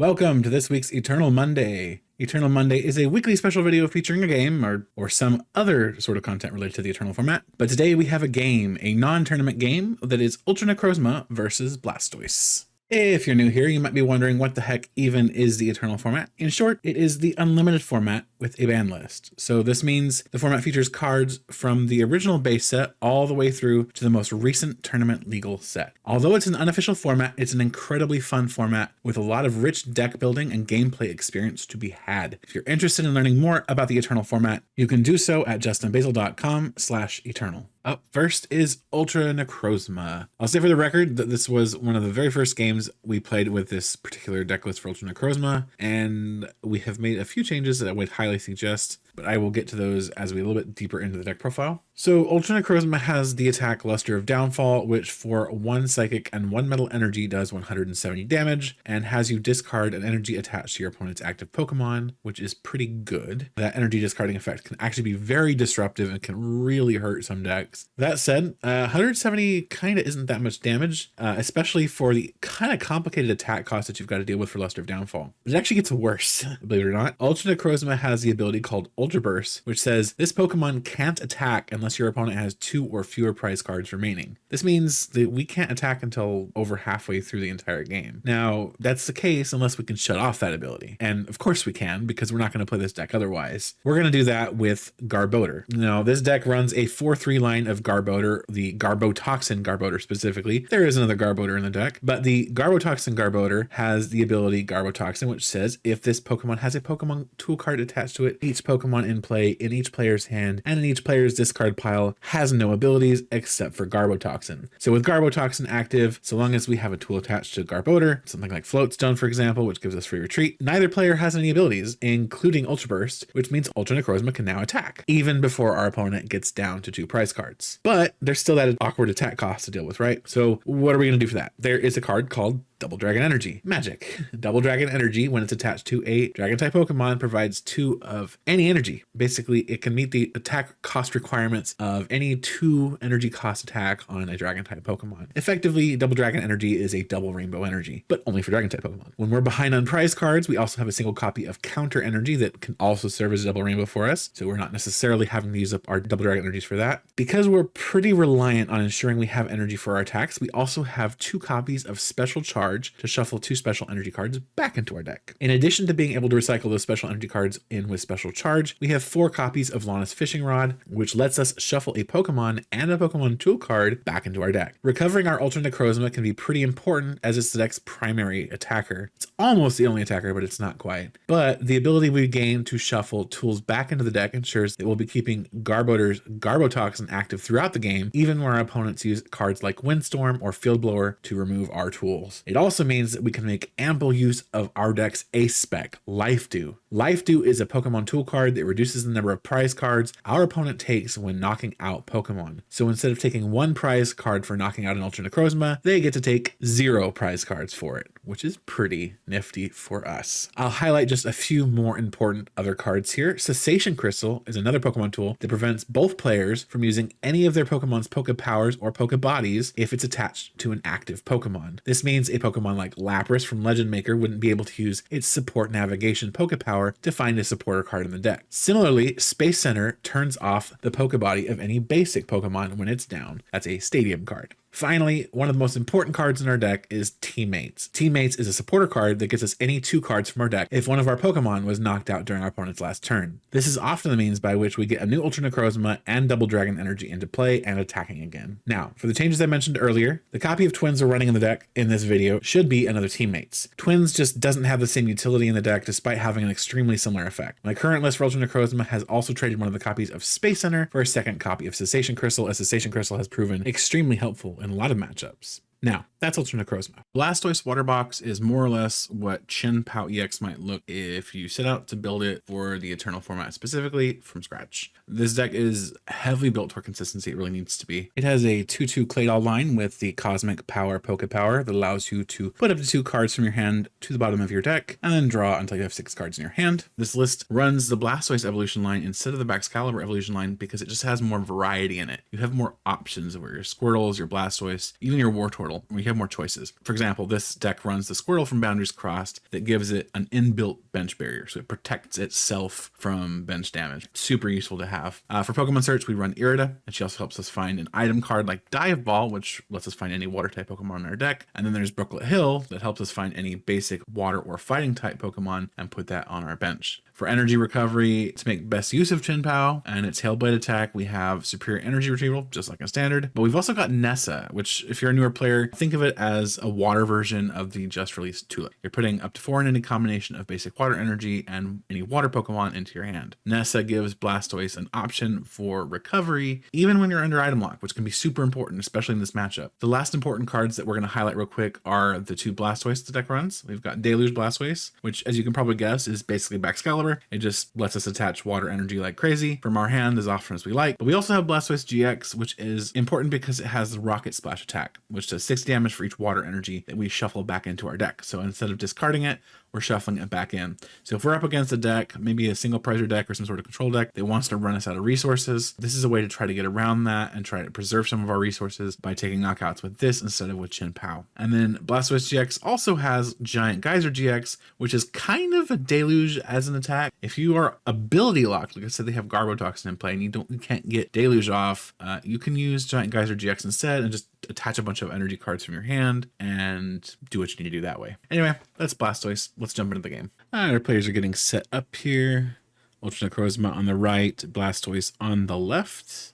Welcome to this week's Eternal Monday. Eternal Monday is a weekly special video featuring a game or some other sort of content related to the Eternal format. But today we have a game, a non-tournament game that is Ultra Necrozma versus Blastoise. If you're new here, you might be wondering what the heck even is the Eternal format. In short, it is the unlimited format with a ban list. So this means the format features cards from the original base set all the way through to the most recent tournament legal set. Although it's an unofficial format, it's an incredibly fun format with a lot of rich deck building and gameplay experience to be had. If you're interested in learning more about the Eternal format, you can do so at justinbasil.com/eternal. Up first is Ultra Necrozma. I'll say for the record that this was one of the very first games we played with this particular deck list for Ultra Necrozma, and we have made a few changes that I would highly suggest, but I will get to those as we a little bit deeper into the deck profile. So Ultra Necrozma has the attack Luster of Downfall, which for 1 psychic and 1 metal energy does 170 damage, and has you discard an energy attached to your opponent's active Pokemon, which is pretty good. That energy discarding effect can actually be very disruptive and can really hurt some decks. That said, 170 kind of isn't that much damage, especially for the kind of complicated attack cost that you've got to deal with for Luster of Downfall. It actually gets worse, believe it or not. Ultra Necrozma has the ability called Ultra Burst, which says this Pokemon can't attack unless your opponent has 2 or fewer prize cards remaining. This means that we can't attack until over halfway through the entire game. Now, that's the case unless we can shut off that ability. And of course we can, because we're not going to play this deck otherwise. We're going to do that with Garbodor. Now, this deck runs a 4-3 line of Garbodor, the Garbotoxin Garbodor specifically. There is another Garbodor in the deck, but the Garbotoxin Garbodor has the ability Garbotoxin, which says if this Pokemon has a Pokemon tool card attached to it, each Pokemon in play in each player's hand and in each player's discard pile has no abilities except for Garbotoxin. So with Garbotoxin active, so long as we have a tool attached to Garbodor, something like Floatstone for example, which gives us free retreat, neither player has any abilities, including Ultra Burst, which means Ultra Necrozma can now attack, even before our opponent gets down to 2 prize cards. But there's still that awkward attack cost to deal with, right? So what are we going to do for that? There is a card called Double Dragon Energy. Magic. Double Dragon Energy, when it's attached to a Dragon-type Pokemon, provides 2 of any energy. Basically, it can meet the attack cost requirements of any 2 energy cost attack on a Dragon-type Pokemon. Effectively, Double Dragon Energy is a double Rainbow Energy, but only for Dragon-type Pokemon. When we're behind on prize cards, we also have a single copy of Counter Energy that can also serve as a double Rainbow for us, so we're not necessarily having to use up our Double Dragon Energies for that. Because we're pretty reliant on ensuring we have energy for our attacks, we also have 2 copies of Special Charge to shuffle 2 special energy cards back into our deck. In addition to being able to recycle those special energy cards in with Special Charge, we have 4 copies of Lana's Fishing Rod, which lets us shuffle a Pokemon and a Pokemon tool card back into our deck. Recovering our Ultra Necrozma can be pretty important as it's the deck's primary attacker. It's almost the only attacker, but it's not quite. But the ability we gain to shuffle tools back into the deck ensures that we'll be keeping Garbodor's Garbotoxin active throughout the game, even when our opponents use cards like Windstorm or Field Blower to remove our tools. It also means that we can make ample use of our deck's ace spec, Life Dew. Life Dew is a Pokemon tool card that reduces the number of prize cards our opponent takes when knocking out Pokemon. So instead of taking 1 prize card for knocking out an Ultra Necrozma, they get to take 0 prize cards for it, which is pretty nifty for us. I'll highlight just a few more important other cards here. Cessation Crystal is another Pokemon tool that prevents both players from using any of their Pokemon's Poke Powers or Poke Bodies if it's attached to an active Pokemon. This means a Pokemon like Lapras from Legend Maker wouldn't be able to use its Support Navigation Poke Power to find a supporter card in the deck. Similarly, Space Center turns off the Poke Body of any basic Pokemon when it's down. That's a Stadium card. Finally, one of the most important cards in our deck is Teammates. Teammates is a supporter card that gets us any 2 cards from our deck if one of our Pokemon was knocked out during our opponent's last turn. This is often the means by which we get a new Ultra Necrozma and Double Dragon Energy into play and attacking again. Now, for the changes I mentioned earlier, the copy of Twins we're running in the deck in this video should be another Teammates. Twins just doesn't have the same utility in the deck despite having an extremely similar effect. My current list for Ultra Necrozma has also traded one of the copies of Space Center for a second copy of Cessation Crystal, as Cessation Crystal has proven extremely helpful in a lot of matchups. Now, that's Ultra Necrozma. Blastoise Water Box is more or less what Chien-Pao EX might look if you set out to build it for the Eternal format specifically from scratch. This deck is heavily built for consistency. It really needs to be. It has a 2/2 Claydol line with the Cosmic Power Poke Power that allows you to put up to 2 cards from your hand to the bottom of your deck and then draw until you have 6 cards in your hand. This list runs the Blastoise evolution line instead of the Baxcalibur evolution line because it just has more variety in it. You have more options over your Squirtles, your Blastoise, even your Wartortle. Squirtle. We have more choices. For example, this deck runs the Squirtle from Boundaries Crossed that gives it an inbuilt bench barrier, so it protects itself from bench damage. Super useful to have. For Pokemon search, we run Irida, and she also helps us find an item card like Dive Ball, which lets us find any water type Pokemon in our deck. And then there's Brooklet Hill that helps us find any basic water or fighting type Pokemon and put that on our bench. For energy recovery, to make best use of Chien-Pao and its Hailblade attack, we have Superior Energy Retrieval, just like a standard. But we've also got Nessa, which if you're a newer player, think of it as a water version of the just released Tulip. You're putting up to 4 in any combination of basic water energy and any water Pokemon into your hand. Nessa gives Blastoise an option for recovery, even when you're under item lock, which can be super important, especially in this matchup. The last important cards that we're going to highlight real quick are the 2 Blastoise the deck runs. We've got Deluge Blastoise, which, as you can probably guess, is basically Baxcalibur. It just lets us attach water energy like crazy from our hand as often as we like. But we also have Blastoise GX, which is important because it has the Rocket Splash attack, which does 6 damage for each water energy that we shuffle back into our deck. So instead of discarding it, we're shuffling it back in. So if we're up against a deck, maybe a single Prizer deck or some sort of control deck that wants to run us out of resources, this is a way to try to get around that and try to preserve some of our resources by taking knockouts with this instead of with Chien-Pao. And then Blastoise GX also has Giant Geyser GX, which is kind of a deluge as an attack. If you are ability locked, like I said, they have Garbotoxin in play and you can't get deluge off, you can use Giant Geyser GX instead and just attach a bunch of energy cards from your hand and do what you need to do that way. Anyway, that's Blastoise. Let's jump into the game. Our players are getting set up here. Ultra Necrozma on the right, Blastoise on the left.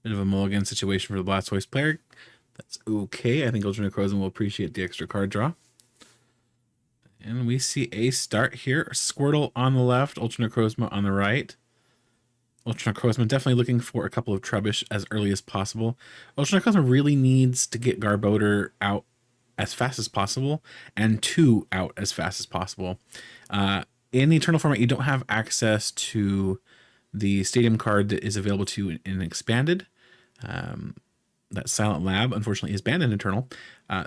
Bit of a mulligan situation for the Blastoise player. That's okay. I think Ultra Necrozma will appreciate the extra card draw. And we see a start here. Squirtle on the left, Ultra Necrozma on the right. Ultra Necrozma definitely looking for a couple of Trubbish as early as possible. Ultra Necrozma really needs to get Garbodor out as fast as possible and 2 out as fast as possible. In the Eternal format, you don't have access to the Stadium card that is available to you in Expanded. That Silent Lab, unfortunately, is banned in Eternal.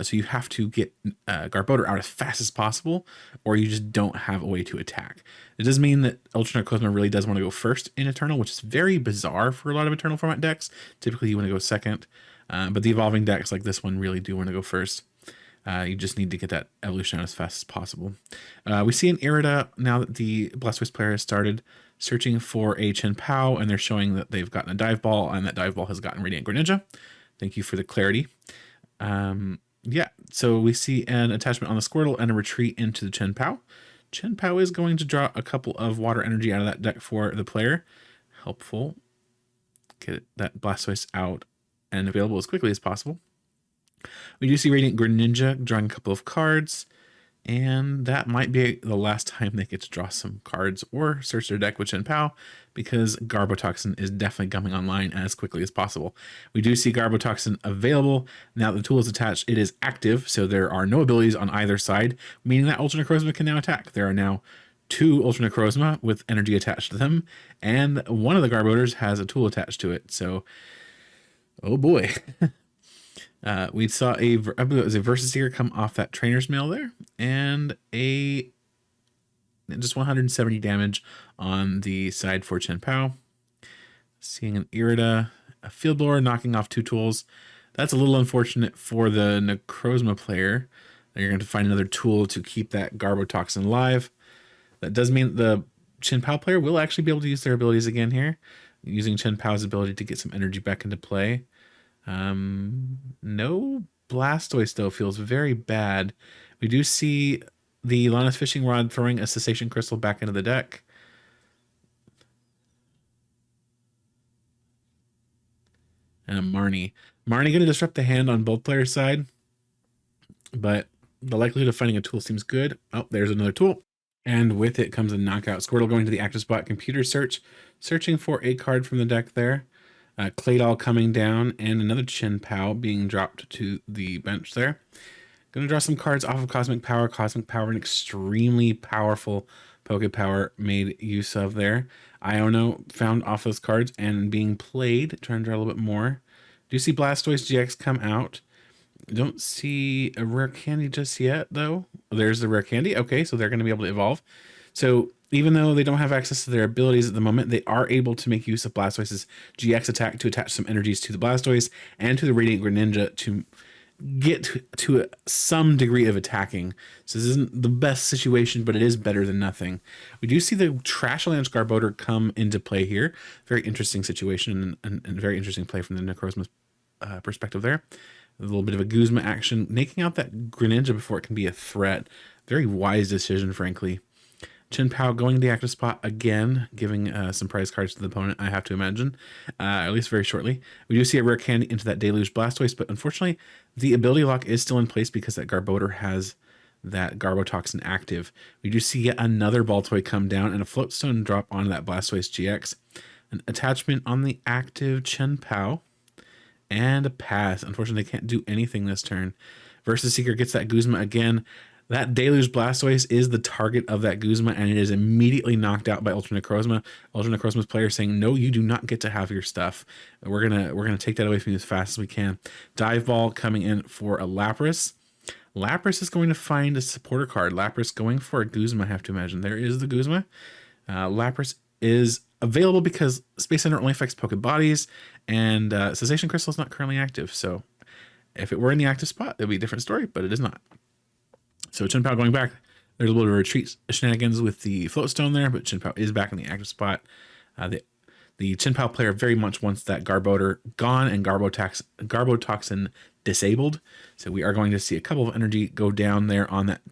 So you have to get Garbodor out as fast as possible, or you just don't have a way to attack. It does mean that Ultra Necrozma really does want to go first in Eternal, which is very bizarre for a lot of Eternal format decks. Typically, you want to go second. But the evolving decks like this one really do want to go first. You just need to get that evolution out as fast as possible. We see an Irida now that the Blastoise player has started searching for a Chien-Pao, and they're showing that they've gotten a Dive Ball, and that Dive Ball has gotten Radiant Greninja. Thank you for the clarity. Yeah, so we see an attachment on the Squirtle and a retreat into the Chien-Pao. Chien-Pao is going to draw a couple of water energy out of that deck for the player. Helpful. Get that Blastoise out and available as quickly as possible. We do see Radiant Greninja drawing a couple of cards, and that might be the last time they get to draw some cards or search their deck with Chien-Pao, because Garbotoxin is definitely coming online as quickly as possible. We do see Garbotoxin available. Now the tool is attached, it is active, so there are no abilities on either side, meaning that Ultra Necrozma can now attack. There are now 2 Ultra Necrozma with energy attached to them, and one of the Garbodors has a tool attached to it, so oh boy. We saw I believe it was a Versus Seeker come off that trainer's mail there, and just 170 damage on the side for Chien-Pao. Seeing an Irida, a Field Blower knocking off 2 tools. That's a little unfortunate for the Necrozma player. You're going to find another tool to keep that Garbotoxin alive. That does mean the Chien-Pao player will actually be able to use their abilities again here, using Chien-Pao's ability to get some energy back into play. No Blastoise though, feels very bad. We do see the Lana's Fishing Rod throwing a Cessation Crystal back into the deck. And a Marnie. Marnie going to disrupt the hand on both players' side, but the likelihood of finding a tool seems good. Oh, there's another tool. And with it comes a knockout. Squirtle going to the active spot, computer search, searching for a card from the deck there. Claydol coming down, and another Chien-Pao being dropped to the bench there. Going to draw some cards off of Cosmic Power. Cosmic Power, an extremely powerful Pokepower made use of there. Iono found off those cards and being played. Trying to draw a little bit more. Do see Blastoise GX come out. Don't see a rare candy just yet, though. There's the rare candy. Okay, so they're going to be able to evolve. So even though they don't have access to their abilities at the moment, they are able to make use of Blastoise's GX attack to attach some energies to the Blastoise and to the Radiant Greninja to get to some degree of attacking. So this isn't the best situation, but it is better than nothing. We do see the Trashlands Garbodor come into play here. Very interesting situation and very interesting play from the Necrozma's perspective there. A little bit of a Guzma action, naking out that Greninja before it can be a threat. Very wise decision, frankly. Chin-Pao going to the active spot again, giving some prize cards to the opponent, I have to imagine, at least very shortly. We do see a rare candy into that Deluge Blastoise, but unfortunately, the ability lock is still in place because that Garbodor has that Garbotoxin active. We do see yet another Baltoy come down and a Floatstone drop onto that Blastoise GX. An attachment on the active Chin-Pao, and a pass. Unfortunately, they can't do anything this turn. Versus Seeker gets that Guzma again. That Deluge Blastoise is the target of that Guzma, and it is immediately knocked out by Ultra Necrozma. Ultra Necrozma's player saying, "No, you do not get to have your stuff. We're gonna take that away from you as fast as we can." Dive Ball coming in for a Lapras. Lapras is going to find a supporter card. Lapras going for a Guzma, I have to imagine. There is the Guzma. Lapras is available because Space Center only affects Poké Bodies, and Cessation Crystal is not currently active. So if it were in the active spot, it would be a different story, but it is not. So Chin-Pao going back. There's a little bit of retreat shenanigans with the Floatstone there, but Chin-Pao is back in the active spot. The Chin-Pao player very much wants that Garbodor gone and Garbotoxin disabled. So we are going to see a couple of energy go down there on that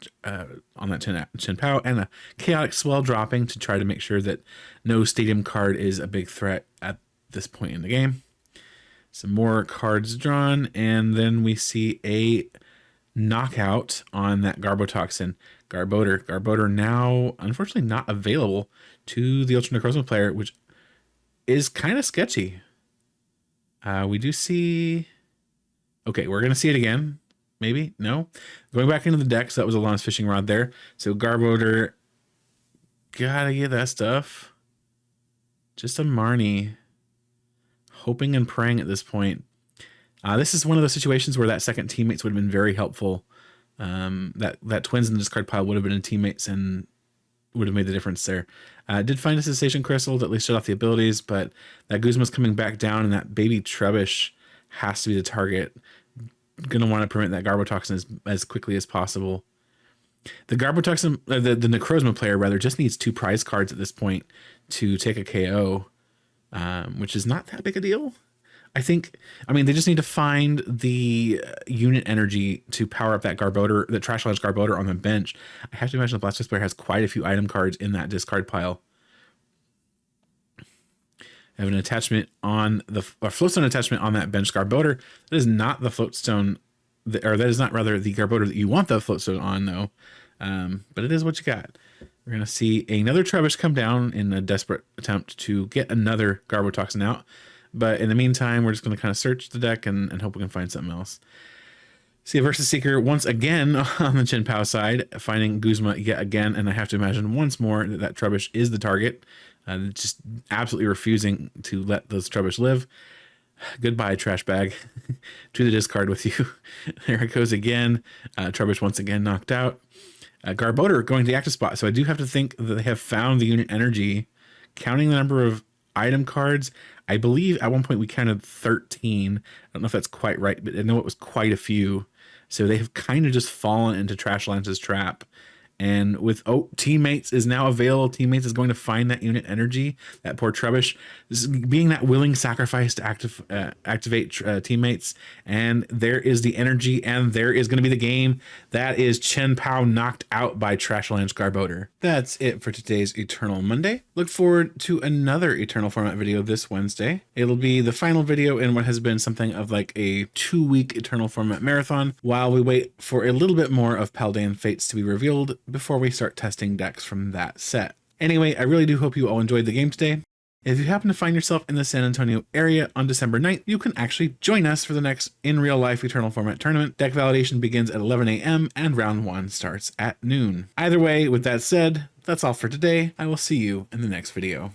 Chin-Pao, and a Chaotic Swell dropping to try to make sure that no Stadium card is a big threat at this point in the game. Some more cards drawn, and then we see a knockout on that Garbotoxin. Garbodor now unfortunately not available to the Ultra Necrozma player, which is kind of sketchy. We do see... Okay, we're going to see it again. Maybe? No? Going back into the deck, so that was a Lana's Fishing Rod there. So Garbodor, gotta get that stuff. Just a Marnie. Hoping and praying at this point. This is one of those situations where that second teammates would have been very helpful. That Twins in the discard pile would have been in teammates and would have made the difference there. Did find a Cessation Crystal to at least shut off the abilities, but that Guzma's coming back down, and that baby Trubbish has to be the target. Gonna want to prevent that Garbotoxin as quickly as possible. The Garbotoxin, the Necrozma player rather, just needs 2 prize cards at this point to take a KO, which is not that big a deal. I mean, they just need to find the unit energy to power up that Garbodor, the Trashlands Garbodor on the bench. I have to imagine the Blastoise player has quite a few item cards in that discard pile. I have an attachment on the Floatstone attachment on that bench Garbodor. That is not the Floatstone, or that is not rather the Garbodor that you want the Floatstone on, though. But it is what you got. We're going to see another Trubbish come down in a desperate attempt to get another Garbotoxin out. But in the meantime, we're just going to kind of search the deck and hope we can find something else. See a Versus Seeker once again on the Chin-Pao side, finding Guzma yet again. And I have to imagine once more that Trubbish is the target. Just absolutely refusing to let those Trubbish live. Goodbye, trash bag. To the discard with you. There it goes again. Trubbish once again knocked out. Garbodor going to the active spot. So I do have to think that they have found the unit energy. Counting the number of item cards, I believe at one point we counted 13. I don't know if that's quite right, but I know it was quite a few. So they have kind of just fallen into Trashlands' trap. And with Teammates is now available. Teammates is going to find that unit energy. That poor Trubbish is being that willing sacrifice to activate Teammates. And there is the energy, and there is going to be the game. That is Chin-Pao knocked out by Trashlands Garbodor. That's it for today's Eternal Monday. Look forward to another Eternal Format video this Wednesday. It'll be the final video in what has been something of like a 2-week Eternal Format marathon, while we wait for a little bit more of Paldean Fates to be revealed before we start testing decks from that set. Anyway, I really do hope you all enjoyed the game today. If you happen to find yourself in the San Antonio area on December 9th, you can actually join us for the next in real life Eternal Format tournament. Deck validation begins at 11 a.m. and round 1 starts at noon. Either way, with that said, that's all for today. I will see you in the next video.